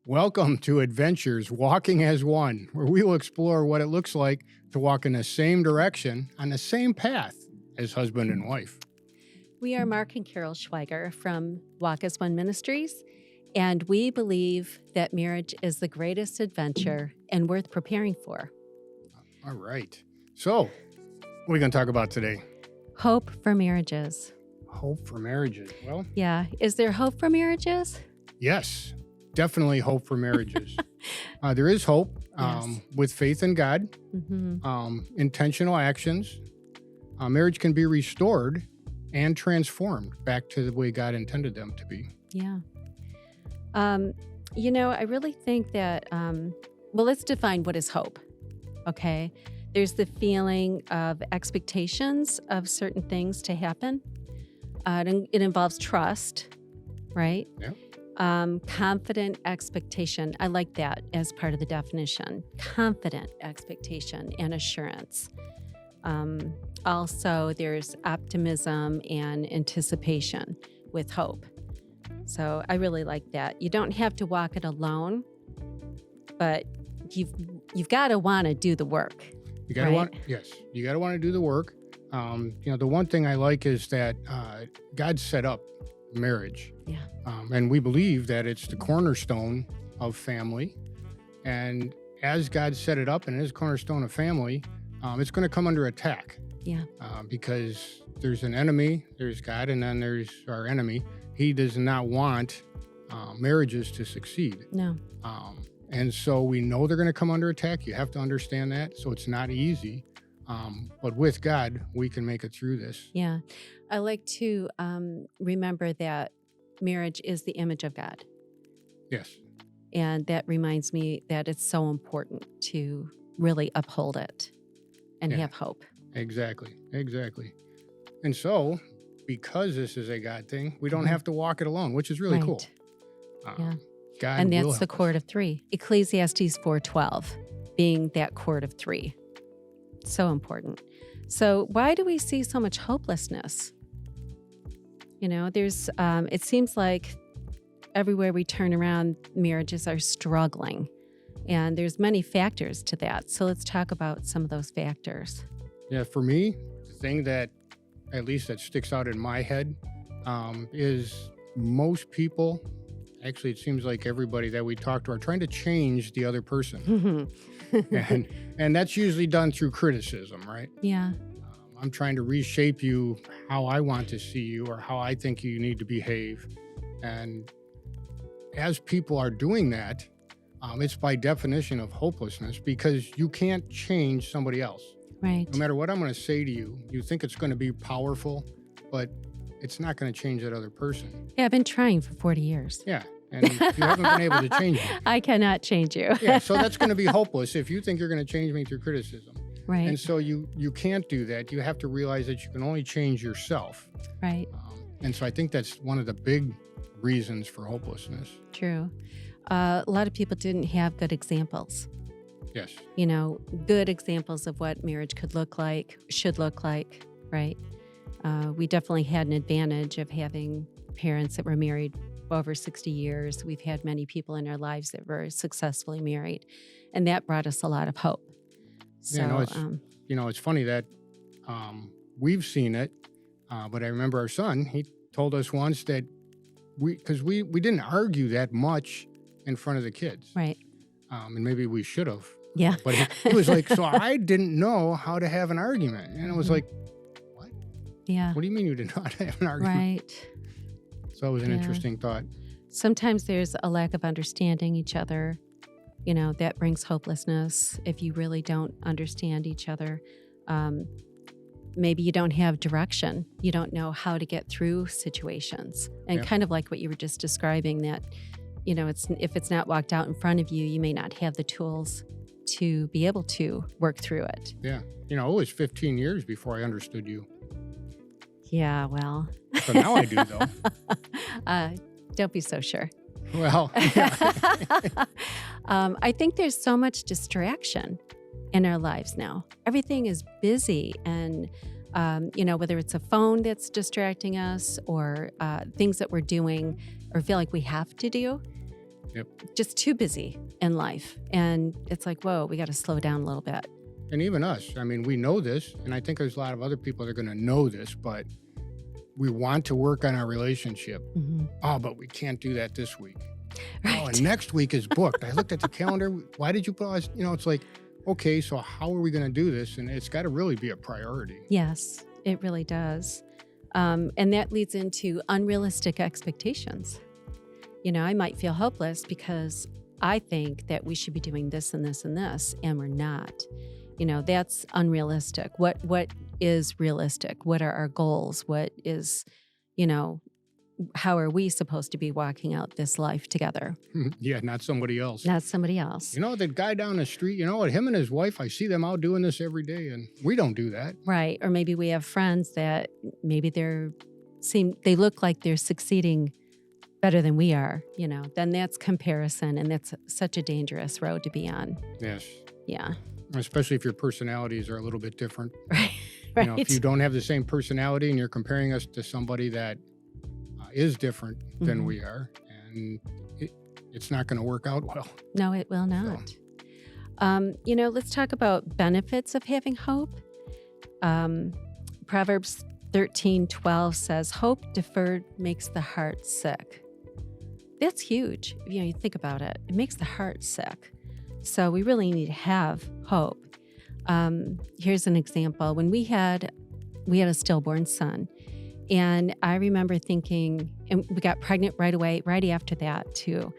Welcome to Adventures Walking as One, where we will explore what it looks like to walk in the same direction on the same path as husband and wife. We are Mark and Carol Schweiger from Walk as One Ministries, and we believe that marriage is the greatest adventure and worth preparing for. All right. So, what are we going to talk about today? Hope for marriages. Hope for marriages. Well, Yeah. Is there hope for marriages? yes, definitely hope for marriages. There is hope Yes. with faith in God, intentional actions. Marriage can be restored and transformed back to the way God intended them to be. Yeah. I really think that, let's define what is hope, okay? There's the feeling of expectations of certain things to happen. It involves trust, right? Yeah. Confident expectation. I like that as part of the definition. Confident expectation and assurance. Also, there's optimism and anticipation with hope. So I really like that. You don't have to walk it alone, but you've got to want to do the work. You gotta Right. want, yes, you gotta want to do the work. The one thing I like is that God set up marriage. Yeah. And we believe that it's the cornerstone of family. And as God set it up and it is cornerstone of family, it's going to come under attack. Yeah. Because there's an enemy, there's God, and then there's our enemy. He does not want marriages to succeed. No. And so we know they're going to come under attack. You have to understand that. So it's not easy. But with God, we can make it through this. Yeah. I like to remember that marriage is the image of God. Yes. And that reminds me that it's so important to really uphold it and Yeah. have hope. Exactly. And so, because this is a God thing, we don't Mhm. have to walk it alone, which is really cool. Yeah. God And will that's the help cord us. of three. Ecclesiastes 4:12 being that cord of three. So important. So why do we see so much hopelessness? There's, it seems like everywhere we turn around, marriages are struggling. And there's many factors to that. So let's talk about some of those factors. Yeah, for me, the thing that, at least that sticks out in my head, is most people, actually, it seems like everybody that we talk to are trying to change the other person. and that's usually done through criticism, right? Yeah. I'm trying to reshape you how I want to see you or how I think you need to behave. And as people are doing that, it's by definition of hopelessness because you can't change somebody else. Right. No matter what I'm going to say to you, you think it's going to be powerful, but it's not going to change that other person. Yeah, I've been trying for 40 years. Yeah. And you haven't been able to change me. I cannot change you. Yeah. So that's going to be hopeless if you think you're going to change me through criticism. Right. And so you can't do that. You have to realize that you can only change yourself. Right. And so I think that's one of the big reasons for hopelessness. True. A lot of people didn't have good examples. Yes. Good examples of what marriage could look like, should look like, right? We definitely had an advantage of having parents that were married over 60 years. We've had many people in our lives that were successfully married, and that brought us a lot of hope. So, It's funny that we've seen it, but I remember our son, he told us once that because we didn't argue that much in front of the kids. right. And maybe we should have. Yeah. But he was like, so I didn't know how to have an argument. And it was Mhm. like, what? Yeah. What do you mean you did not have an argument? Right. So it was an Yeah. interesting thought. Sometimes there's a lack of understanding each other. That brings hopelessness if you really don't understand each other. Maybe you don't have direction. You don't know how to get through situations. And Yeah. kind of like what you were just describing, that, if it's not walked out in front of you, you may not have the tools to be able to work through it. Yeah. It was 15 years before I understood you. Yeah, well. So now I do, though. Don't be so sure. Well, yeah. I think there's so much distraction in our lives now. Everything is busy, and whether it's a phone that's distracting us or things that we're doing or feel like we have to do. Yep. just too busy in life. And it's like, whoa, we got to slow down a little bit. And even us, I mean, we know this, and I think there's a lot of other people that are going to know this, but we want to work on our relationship. Oh, but we can't do that this week. Right. Oh, and next week is booked. I looked at the calendar. Why did you put us? It's like, okay, so how are we going to do this? And it's got to really be a priority. Yes, it really does. And that leads into unrealistic expectations. I might feel hopeless because I think that we should be doing this and this and this, and we're not. That's unrealistic. What is realistic? What are our goals? What is, how are we supposed to be walking out this life together? Yeah, not somebody else. Not somebody else. The guy down the street, what, him and his wife, I see them out doing this every day, and we don't do that. Right. Or maybe we have friends that maybe they look like they're succeeding better than we are, then that's comparison, and that's such a dangerous road to be on. Yes. Yeah. Especially if your personalities are a little bit different. Right. Right. If you don't have the same personality and you're comparing us to somebody that is different than we are, and it's not going to work out well. No, it will not. Let's talk about benefits of having hope. Proverbs 13:12 says, "Hope deferred makes the heart sick." That's huge. You think about it. It makes the heart sick. So we really need to have hope. Here's an example. When we had a stillborn son, and I remember thinking, and we got pregnant right away, right after that too.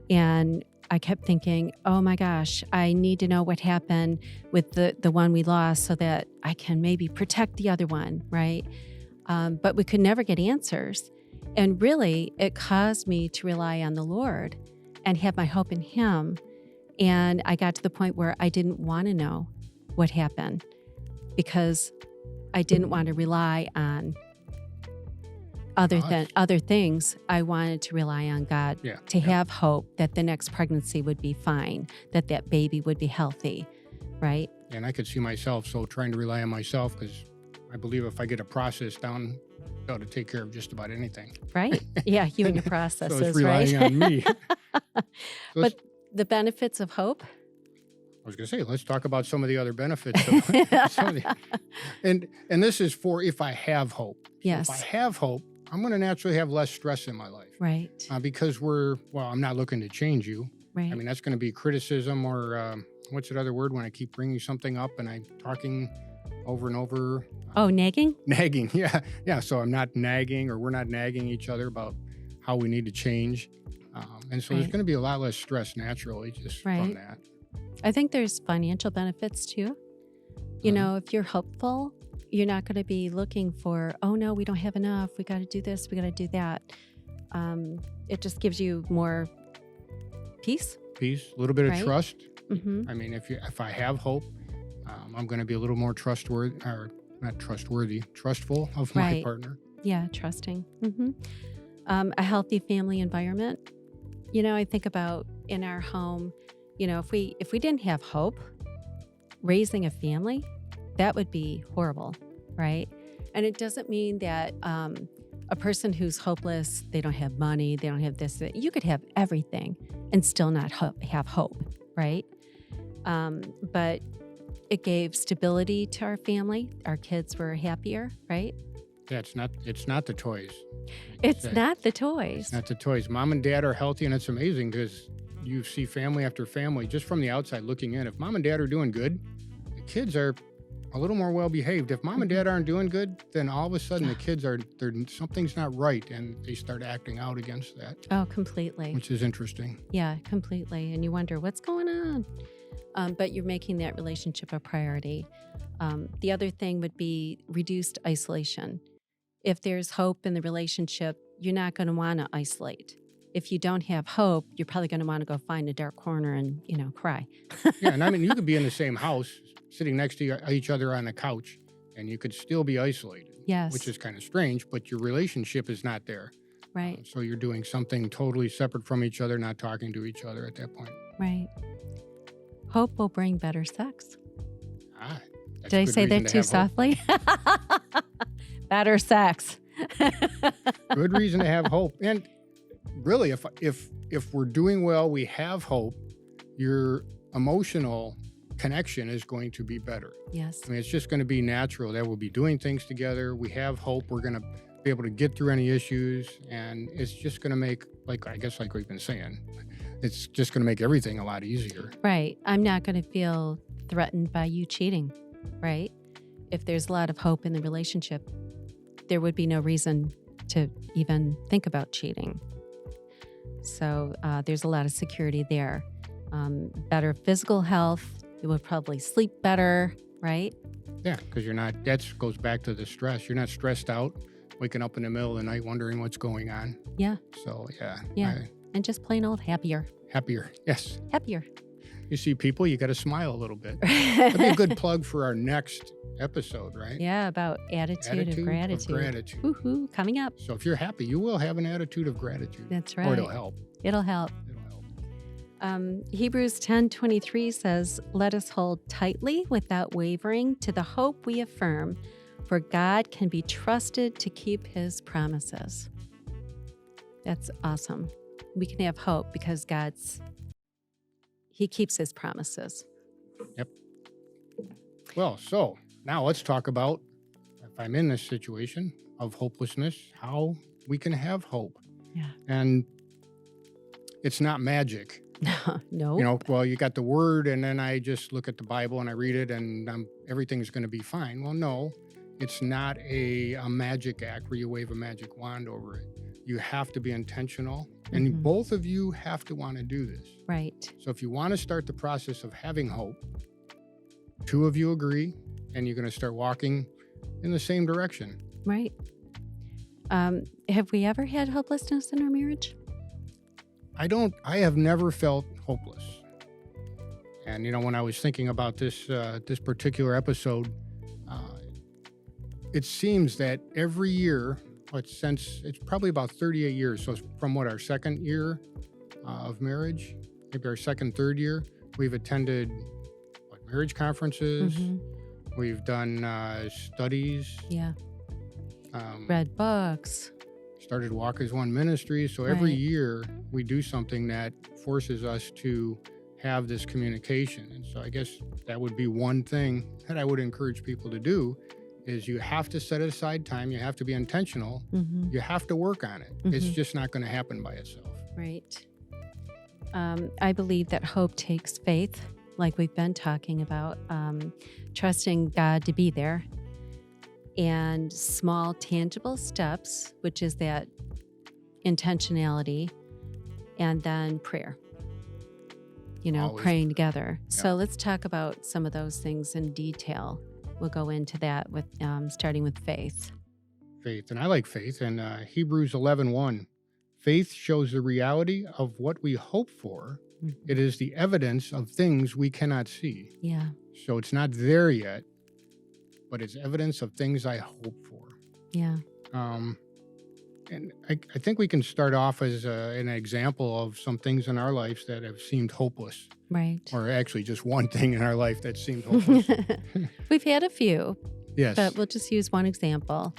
And I kept thinking, oh my gosh, I need to know what happened with the one we lost so that I can maybe protect the other one, right? But we could never get answers. And really, it caused me to rely on the Lord and have my hope in Him. And I got to the point where I didn't want to know what happened because I didn't want to rely on other things. I wanted to rely on God to have hope that the next pregnancy would be fine, that baby would be healthy, right? And I could see myself trying to rely on myself, because I believe if I get a process down, I ought to take care of just about anything. Right. Yeah, you and your processes, so it's relying on me. But the benefits of hope? I was going to say, let's talk about some of the other benefits. And this is for if I have hope. Yes. If I have hope, I'm going to naturally have less stress in my life. Right. Because I'm not looking to change you. Right. I mean, that's going to be criticism, or what's that other word when I keep bringing something up and I'm talking over and over? Nagging? Nagging, yeah. Yeah, so I'm not nagging, or we're not nagging each other about how we need to change. And so there's going to be a lot less stress naturally just from that. I think there's financial benefits too. If you're hopeful, you're not going to be looking for, oh no, we don't have enough. We got to do this. We got to do that. It just gives you more peace. A little bit of trust. Mm-hmm. I mean, if I have hope, I'm going to be a little more trustful of my partner. Yeah, trusting. Mm-hmm. A healthy family environment. I think about in our home, if we didn't have hope, raising a family, that would be horrible, right? And it doesn't mean that a person who's hopeless, they don't have money, they don't have this. You could have everything and still not have hope, right? But it gave stability to our family. Our kids were happier, right? Yeah, it's not the toys. It's not the toys. It's not the toys. Mom and dad are healthy, and it's amazing because you see family after family just from the outside looking in. If mom and dad are doing good, the kids are a little more well behaved. If mom and dad aren't doing good, then all of a sudden the kids something's not right, and they start acting out against that. Oh, completely. Which is interesting. Yeah, completely. And you wonder what's going on. But you're making that relationship a priority. The other thing would be reduced isolation. If there's hope in the relationship, you're not going to want to isolate. If you don't have hope, you're probably going to want to go find a dark corner and, cry. Yeah, and I mean, you could be in the same house, sitting next to each other on the couch, and you could still be isolated. Yes. Which is kind of strange, but your relationship is not there. Right. So you're doing something totally separate from each other, not talking to each other at that point. Right. Hope will bring better sex. Did I say that too softly? Better sex. Good reason to have hope. And really, if we're doing well, we have hope, your emotional connection is going to be better. Yes. I mean, it's just going to be natural that we'll be doing things together. We have hope. We're going to be able to get through any issues, and it's just going to make, like we've been saying, it's just going to make everything a lot easier. Right. I'm not going to feel threatened by you cheating, right? If there's a lot of hope in the relationship, there would be no reason to even think about cheating. So there's a lot of security there. Better physical health. You would probably sleep better, right? Yeah, because that goes back to the stress. You're not stressed out, waking up in the middle of the night wondering what's going on. Yeah. So, yeah. Yeah. And just plain old happier. Happier. Yes. Happier. You see people, you got to smile a little bit. That'd be a good plug for our next episode, right? Yeah, about attitude of gratitude. Woohoo, coming up. So if you're happy, you will have an attitude of gratitude. That's right. Or it'll help. It'll help. Hebrews 10:23 says, "Let us hold tightly without wavering to the hope we affirm, for God can be trusted to keep his promises." That's awesome. We can have hope because he keeps his promises. Yep. Well, so now let's talk about, if I'm in this situation of hopelessness, how we can have hope. Yeah. And it's not magic. No. You know, well, you got the word, and then I just look at the Bible and I read it, and everything's going to be fine. Well, no, it's not a magic act where you wave a magic wand over it. You have to be intentional, and both of you have to want to do this. Right. So if you want to start the process of having hope, two of you agree, and you're going to start walking in the same direction. Right. Have we ever had hopelessness in our marriage? I have never felt hopeless. And, you know, when I was thinking about this particular episode, it seems that every year, it's probably about 38 years. So it's from our second year of marriage, maybe our second, third year, we've attended marriage conferences. We've done studies. Yeah. Read books. Started Walk as One Ministry. So every year we do something that forces us to have this communication. And so I guess that would be one thing that I would encourage people to do is you have to set aside time. You have to be intentional. You have to work on it. It's just not going to happen by itself. Right. I believe that hope takes faith, like we've been talking about, trusting God to be there, and small tangible steps, which is that intentionality, and then prayer, Always praying together. Yeah. So let's talk about some of those things in detail. We'll go into that with starting with faith. Faith, and I like faith. And Hebrews 11:1, faith shows the reality of what we hope for. It is the evidence of things we cannot see. Yeah. So it's not there yet, but it's evidence of things I hope for. Yeah. And I think we can start off as an example of some things in our lives that have seemed hopeless. Right. Or actually just one thing in our life that seemed hopeless. We've had a few, Yes. but we'll just use one example.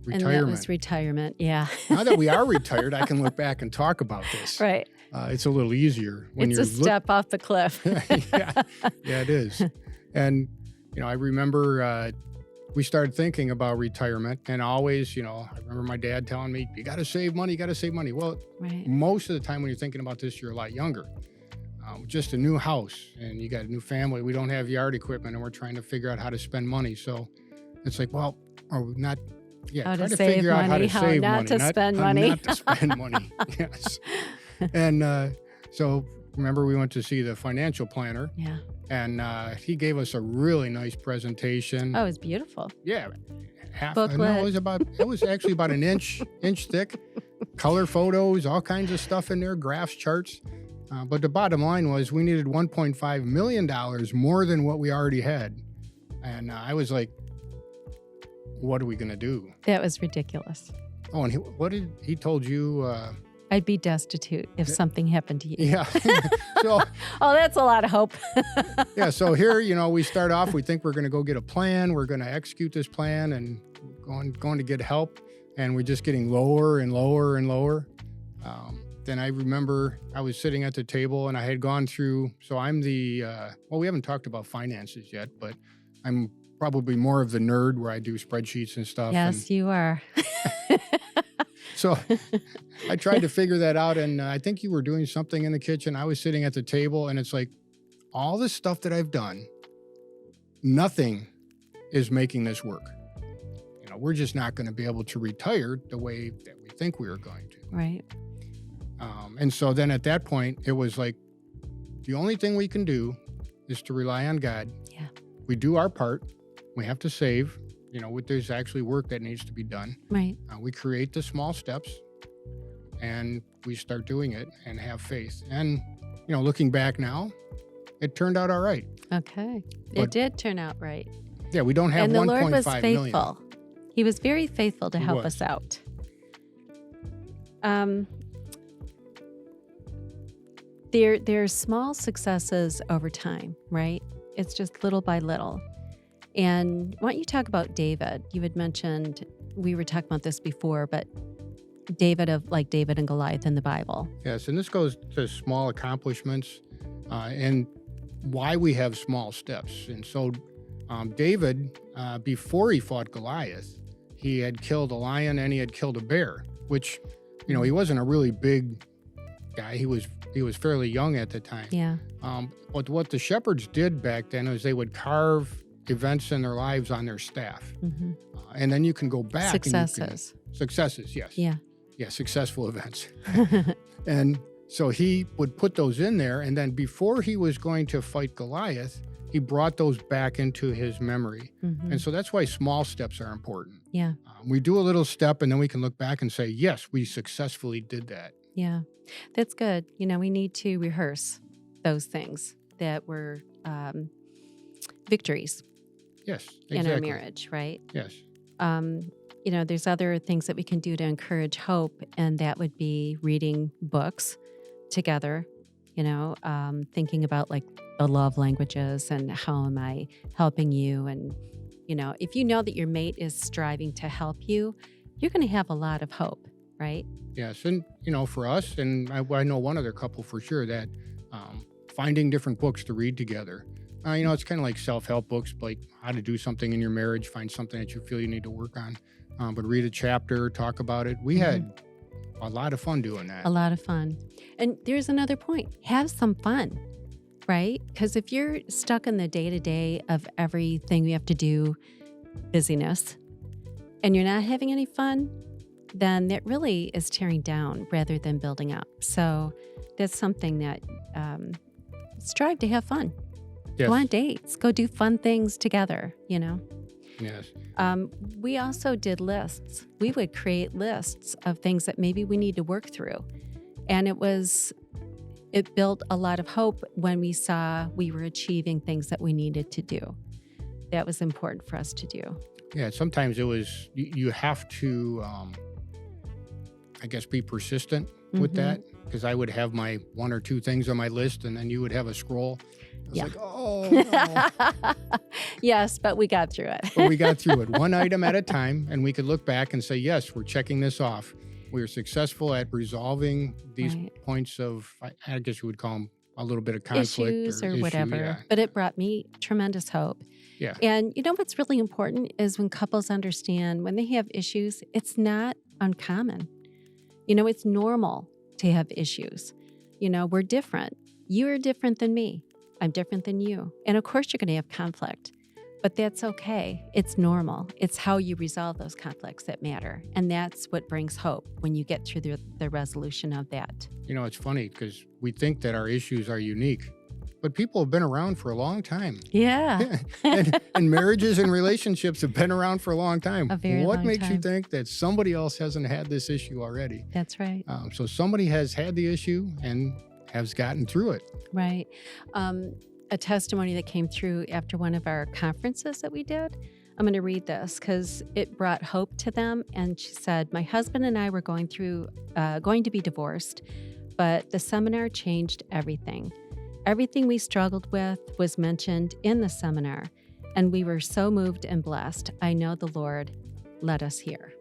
Retirement. And that was retirement. Yeah. Now that we are retired, I can look back and talk about this. Right. It's a little easier when It's you're a step off the cliff. yeah, it is. And, I remember we started thinking about retirement, and always, I remember my dad telling me, you got to save money, you got to save money. Well, Right. most of the time when you're thinking about this, you're a lot younger. Just a new house, and you got a new family. We don't have yard equipment, and we're trying to figure out how to spend money. So it's like, well, are we not? Yeah, How try to to save figure out how to money, how save not money, to spend money. Not to spend money. Yes. And so remember, we went to see the financial planner, Yeah. and he gave us a really nice presentation. Oh, it was beautiful. Yeah, Booklet. No, it was actually about an inch thick, color photos, all kinds of stuff in there, graphs, charts. But the bottom line was we needed $1.5 million more than what we already had. And I was like, what are we going to do? That was ridiculous. Oh, and what did he told you? I'd be destitute if something happened to you. Yeah. So, Oh, that's a lot of hope. yeah. So here, we start off, we think we're going to go get a plan. We're going to execute this plan and going to get help. And we're just getting lower and lower and lower. then I remember I was sitting at the table and I had gone through, so I'm well, we haven't talked about finances yet, but I'm probably more of the nerd where I do spreadsheets and stuff. Yes, you are. So I tried to figure that out. And I think you were doing something in the kitchen. I was sitting at the table and it's like all the stuff that I've done, nothing is making this work. We're just not going to be able to retire the way that we think we are going to. Right. And so then at that point, it was like, the only thing we can do is to rely on God. Yeah. We do our part. We have to save. There's actually work that needs to be done. Right. We create the small steps and we start doing it and have faith. And, looking back now, it turned out all right. Okay. But it did turn out right. Yeah, we don't have and the Lord was 1.5 faithful. million. He was very faithful to He help was. us out. There's small successes over time, right? It's just little by little. And why don't you talk about David? You had mentioned, we were talking about this before, but David and Goliath in the Bible. Yes, and this goes to small accomplishments and why we have small steps. And so David, before he fought Goliath, he had killed a lion and he had killed a bear, which, he wasn't a really big guy. He was fairly young at the time. Yeah. But what the shepherds did back then is they would carve events in their lives on their staff. Mm-hmm. And then you can go back. Successes. Successes, yes. Yeah. Yeah, successful events. And so he would put those in there. And then before he was going to fight Goliath, he brought those back into his memory. Mm-hmm. And so that's why small steps are important. Yeah. We do a little step and then we can look back and say, yes, we successfully did that. Yeah, that's good. We need to rehearse those things that were victories Yes, exactly. in our marriage, right? Yes. There's other things that we can do to encourage hope, and that would be reading books together, thinking about like the love languages and how am I helping you. And, if you know that your mate is striving to help you, you're going to have a lot of hope, right? Yes. And, for us, and I know one other couple for sure that finding different books to read together. It's kind of like self-help books, like how to do something in your marriage, find something that you feel you need to work on, but read a chapter, talk about it. We had a lot of fun doing that. A lot of fun. And there's another point. Have some fun, right? Because if you're stuck in the day-to-day of everything you have to do, busyness, and you're not having any fun, then that really is tearing down rather than building up. So that's something that strive to have fun. Yes. Go on dates. Go do fun things together, Yes. We also did lists. We would create lists of things that maybe we need to work through. And it built a lot of hope when we saw we were achieving things that we needed to do. That was important for us to do. Yeah. Sometimes it was, you have to, be persistent with that, because I would have my one or two things on my list and then you would have a scroll. I was like, oh, no. Yes, but we got through it. But we got through it one item at a time, and we could look back and say, yes, we're checking this off. We were successful at resolving these points of, I guess you would call them a little bit of conflict. Issues or whatever. Yeah. But it brought me tremendous hope. Yeah. And what's really important is when couples understand when they have issues, it's not uncommon. It's normal to have issues. We're different. You are different than me. I'm different than you. And of course, you're going to have conflict, but that's okay. It's normal. It's how you resolve those conflicts that matter. And that's what brings hope when you get through the resolution of that. It's funny because we think that our issues are unique, but people have been around for a long time. Yeah. and marriages and relationships have been around for a long time. A very What long makes you time. think that somebody else hasn't had this issue already? That's right. So somebody has had the issue and has gotten through it. Right. A testimony that came through after one of our conferences that we did. I'm going to read this because it brought hope to them. And she said, my husband and I were going to be divorced, but the seminar changed everything. Everything we struggled with was mentioned in the seminar, and we were so moved and blessed. I know the Lord led us here.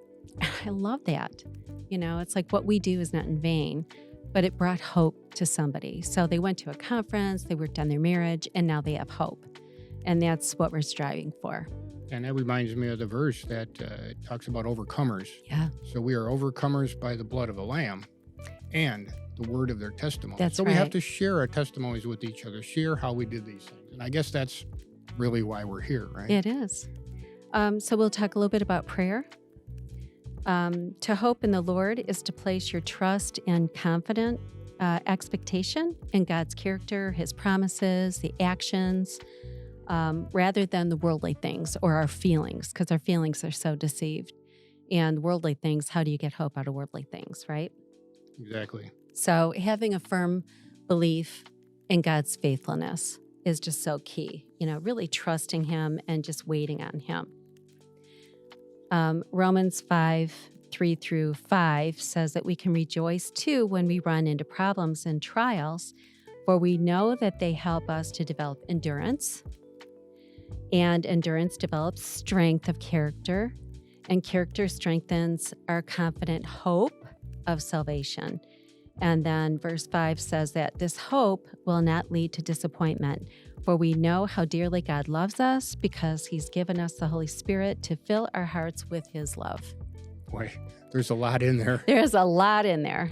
I love that. It's like what we do is not in vain. but it brought hope to somebody. So they went to a conference, they worked on their marriage, and now they have hope. And that's what we're striving for. And that reminds me of the verse that talks about overcomers. Yeah. So we are overcomers by the blood of the Lamb and the word of their testimony. That's so we have right. to share our testimonies with each other, share how we did these things. And I guess that's really why we're here, right? It is. So we'll talk a little bit about prayer. To hope in the Lord is to place your trust and confident expectation in God's character, His promises, the actions, rather than the worldly things or our feelings, because our feelings are so deceived. And worldly things, how do you get hope out of worldly things, right? Exactly. So having a firm belief in God's faithfulness is just so key, really trusting Him and just waiting on Him. Romans 5:3-5 says that we can rejoice too when we run into problems and trials, for we know that they help us to develop endurance, and endurance develops strength of character, and character strengthens our confident hope of salvation. And then verse 5 says that this hope will not lead to disappointment, for we know how dearly God loves us because He's given us the Holy Spirit to fill our hearts with His love. Boy, there's a lot in there. There's a lot in there.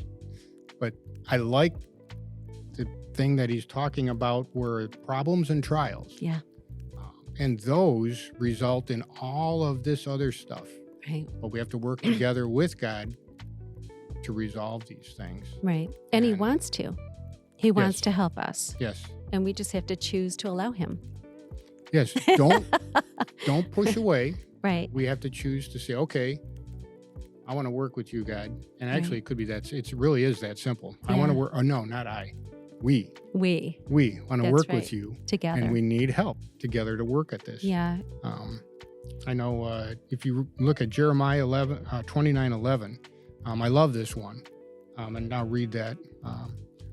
But I like the thing that he's talking about were problems and trials. Yeah. And those result in all of this other stuff. Right. But we have to work together with God to resolve these things. Right. And He And- wants to. He wants Yes. to help us. Yes. And we just have to choose to allow Him. Yes. Don't push away. Right. We have to choose to say, okay, I want to work with you, God. And actually, Right. it could be that it really is that simple. I want to Yeah. work. Oh, no, not I. We We want to That's work right. with you, together. and we need help together to work at this. Yeah. I know if you look at Jeremiah 29:11, I love this one. And I'll read that.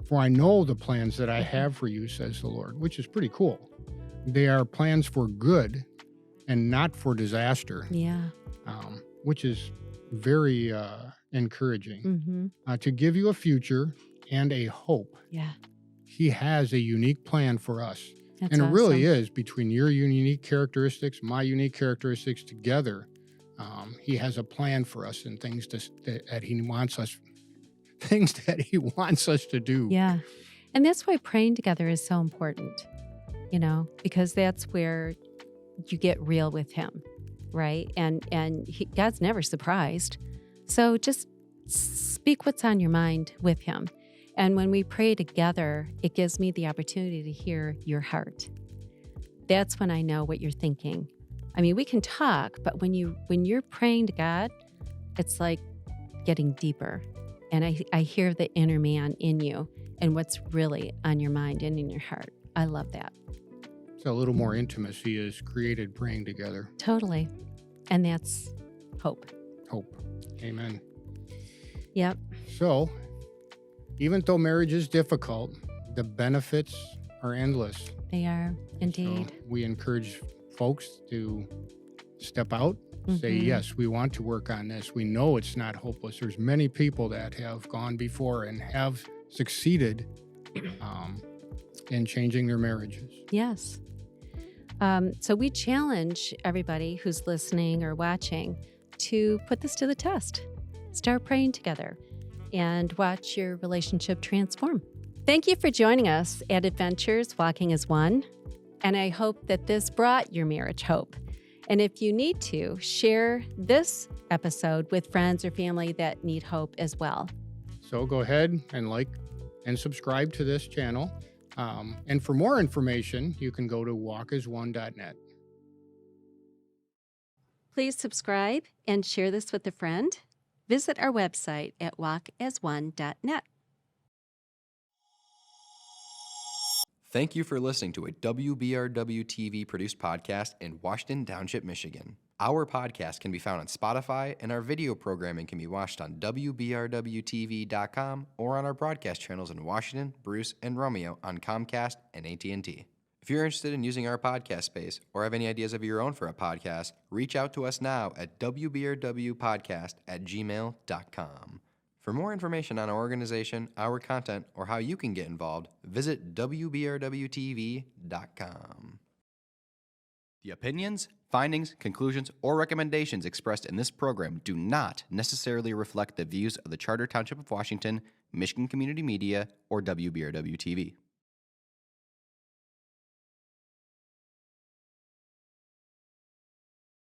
For I know the plans that I have for you, says the Lord, which is pretty cool. They are plans for good and not for disaster, Yeah. which is very encouraging. Mm-hmm. To give you a future and a hope. Yeah. He has a unique plan for us. That's And it really awesome. is between your unique characteristics, my unique characteristics together. He has a plan for us and things that he wants us, things that he wants us to do. Yeah. And that's why praying together is so important, because that's where you get real with Him, right? And God's never surprised. So just speak what's on your mind with Him. And when we pray together, it gives me the opportunity to hear your heart. That's when I know what you're thinking. I mean, we can talk, but when you're praying to God, it's like getting deeper. And I hear the inner man in you and what's really on your mind and in your heart. I love that. So a little more intimacy is created praying together. Totally. And that's hope. Hope. Amen. Yep. So even though marriage is difficult, the benefits are endless. They are indeed. So we encourage folks to step out, say, Mhm. yes, we want to work on this. We know it's not hopeless. There's many people that have gone before and have succeeded in changing their marriages. Yes. So we challenge everybody who's listening or watching to put this to the test. Start praying together and watch your relationship transform. Thank you for joining us at Adventures Walking as One. And I hope that this brought your marriage hope. And if you need to, share this episode with friends or family that need hope as well. So go ahead and like and subscribe to this channel. And for more information, you can go to walkasone.net. Please subscribe and share this with a friend. Visit our website at walkasone.net. Thank you for listening to a WBRW TV produced podcast in Washington Township, Michigan. Our podcast can be found on Spotify, and our video programming can be watched on WBRWTV.com or on our broadcast channels in Washington, Bruce, and Romeo on Comcast and AT&T. If you're interested in using our podcast space or have any ideas of your own for a podcast, reach out to us now at WBRWpodcast@gmail.com. For more information on our organization, our content, or how you can get involved, visit WBRWTV.com. The opinions, findings, conclusions, or recommendations expressed in this program do not necessarily reflect the views of the Charter Township of Washington, Michigan Community Media, or WBRW-TV.